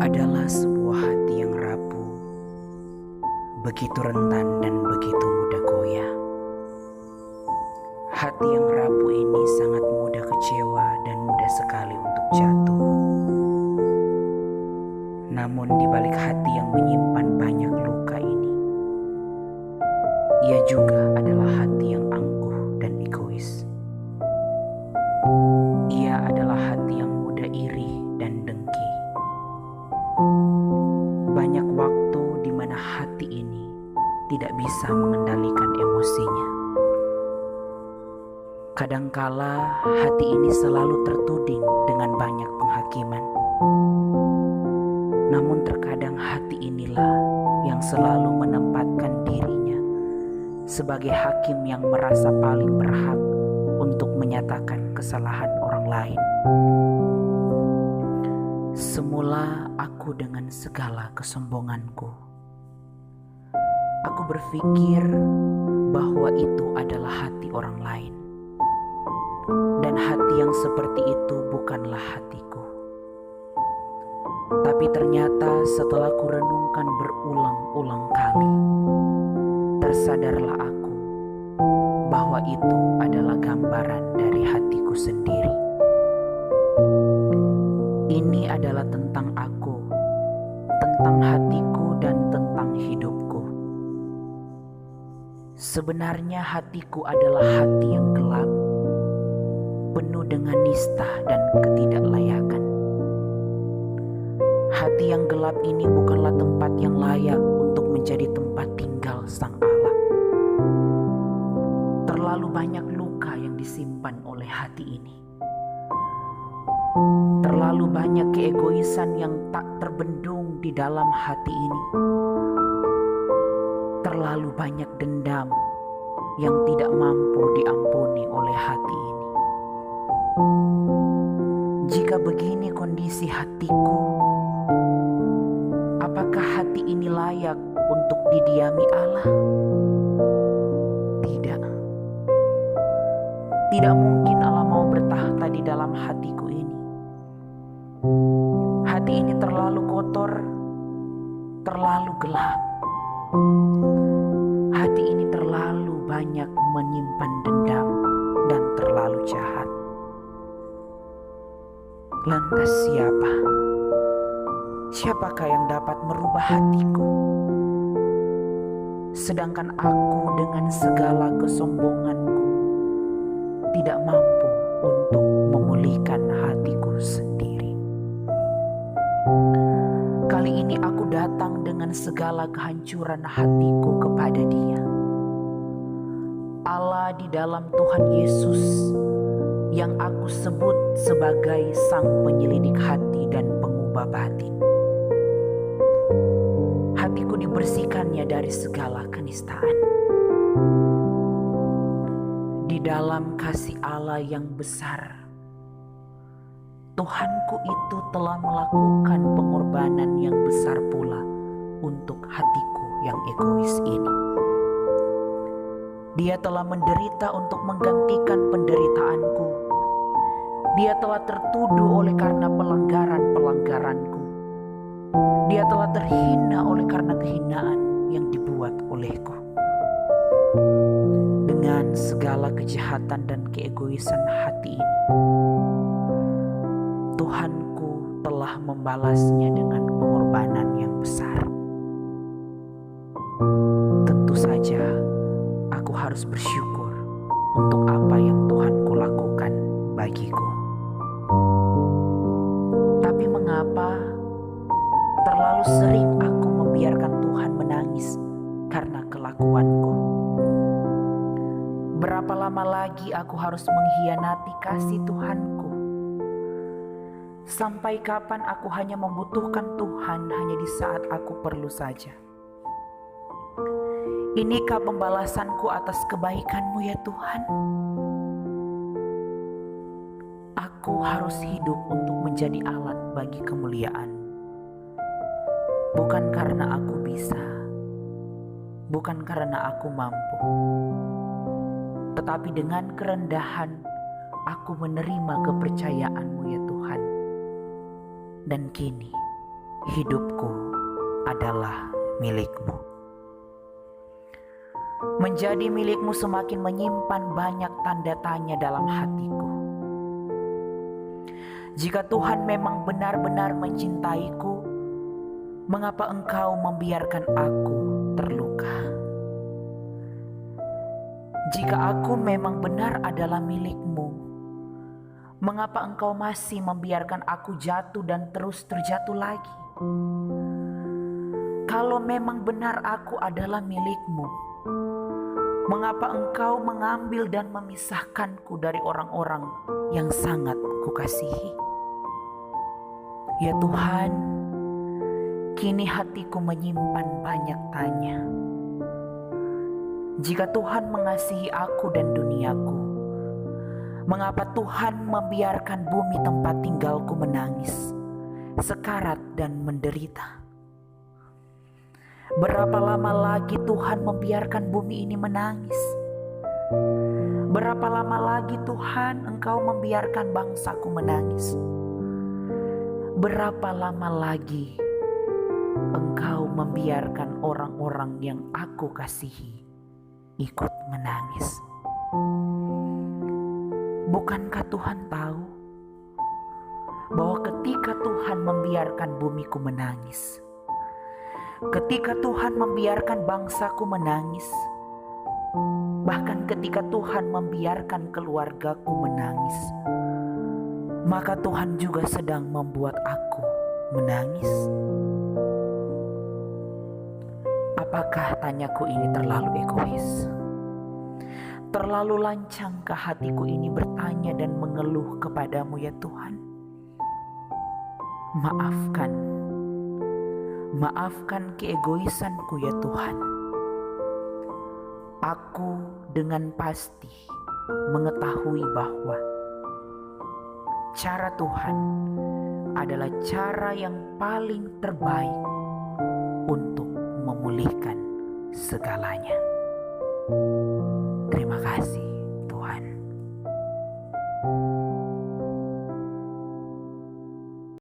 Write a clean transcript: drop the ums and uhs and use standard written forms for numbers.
adalah sebuah hati yang rapuh, begitu rentan dan begitu mudah goyah. Hati yang rapuh ini sangat mudah kecewa dan mudah sekali untuk jatuh. Namun di balik hati yang menyimpan banyak luka ini, ia juga adalah hati yang angkuh dan egois. Ia adalah hati yang mudah iri dan dengki. Banyak waktu di mana hati ini tidak bisa mengendalikan emosinya. Kadangkala hati ini selalu tertuding dengan banyak penghakiman. Namun terkadang hati inilah yang selalu menempatkan dirinya sebagai hakim yang merasa paling berhak untuk menyatakan kesalahan orang lain. Semula aku dengan segala kesombonganku, aku berpikir bahwa itu adalah hati orang lain. Dan hati yang seperti itu bukanlah hatiku. Tapi ternyata setelah kurenungkan berulang-ulang kali, tersadarlah aku bahwa itu adalah gambaran dari hatiku sendiri. Ini adalah tentang aku, tentang hatiku dan tentang hidupku. Sebenarnya hatiku adalah hati yang gelap, penuh dengan nista dan ketidaklayakan. Hati yang gelap ini bukanlah tempat yang layak untuk menjadi tempat tinggal Sang Allah. Terlalu banyak luka yang disimpan oleh hati ini. Terlalu banyak keegoisan yang tak terbendung di dalam hati ini. Terlalu banyak dendam yang tidak mampu diampuni oleh hati ini. Jika begini kondisi hatiku, apakah hati ini layak untuk didiami Allah? Tidak. Tidak mungkin Allah mau bertahta di dalam hatiku ini. Hati ini terlalu kotor, terlalu gelap. Hati ini terlalu banyak menyimpan dendam dan terlalu jahat. Lantas siapa? Siapakah yang dapat merubah hatiku? Sedangkan aku dengan segala kesombonganku tidak mampu untuk memulihkan hatiku sendiri. Kali ini aku datang dengan segala kehancuran hatiku kepada Dia. Allah di dalam Tuhan Yesus yang aku sebut sebagai Sang Penyelidik hati dan pengubah batin. Hatiku dibersihkannya dari segala kenistaan. Di dalam kasih Allah yang besar, Tuhanku itu telah melakukan pengorbanan yang besar pula untuk hatiku yang egois ini. Dia telah menderita untuk menggantikan penderitaanku. Dia telah tertuduh oleh karena pelanggaran-pelanggaranku. Dia telah terhina oleh karena kehinaan yang dibuat olehku. Dengan segala kejahatan dan keegoisan hati ini, Tuhanku telah membalasnya dengan pengorbanan yang besar. Tentu saja aku harus bersyukur untuk apa yang Tuhanku lakukan bagiku. Tapi mengapa terlalu sering aku membiarkan Tuhan menangis karena kelakuanku? Berapa lama lagi aku harus mengkhianati kasih Tuhanku? Sampai kapan aku hanya membutuhkan Tuhan hanya di saat aku perlu saja? Inikah pembalasanku atas kebaikan-Mu ya Tuhan? Aku harus hidup untuk menjadi alat bagi kemuliaan. Bukan karena aku bisa, bukan karena aku mampu, tetapi dengan kerendahan aku menerima kepercayaan-Mu ya Tuhan. Dan kini hidupku adalah milik-Mu. Menjadi milik-Mu semakin menyimpan banyak tanda tanya dalam hatiku. Jika Tuhan memang benar-benar mencintaiku, mengapa Engkau membiarkan aku terluka? Jika aku memang benar adalah milik-Mu, mengapa Engkau masih membiarkan aku jatuh dan terus terjatuh lagi? Kalau memang benar aku adalah milik-Mu, mengapa Engkau mengambil dan memisahkanku dari orang-orang yang sangat Kukasihi? Ya Tuhan, kini hatiku menyimpan banyak tanya. Jika Tuhan mengasihi aku dan duniaku, mengapa Tuhan membiarkan bumi tempat tinggalku menangis, sekarat dan menderita? Berapa lama lagi Tuhan membiarkan bumi ini menangis? Berapa lama lagi Tuhan Engkau membiarkan bangsaku menangis? Berapa lama lagi Engkau membiarkan orang-orang yang aku kasihi ikut menangis? Bukankah Tuhan tahu bahwa ketika Tuhan membiarkan bumiku menangis, ketika Tuhan membiarkan bangsaku menangis, bahkan ketika Tuhan membiarkan keluargaku menangis, maka Tuhan juga sedang membuat aku menangis? Apakah tanyaku ini terlalu egois? Terlalu lancangkah hatiku ini bertanya dan mengeluh kepadamu ya Tuhan? Maafkan keegoisanku ya Tuhan. Aku dengan pasti mengetahui bahwa cara Tuhan adalah cara yang paling terbaik untuk memulihkan segalanya. Terima kasih.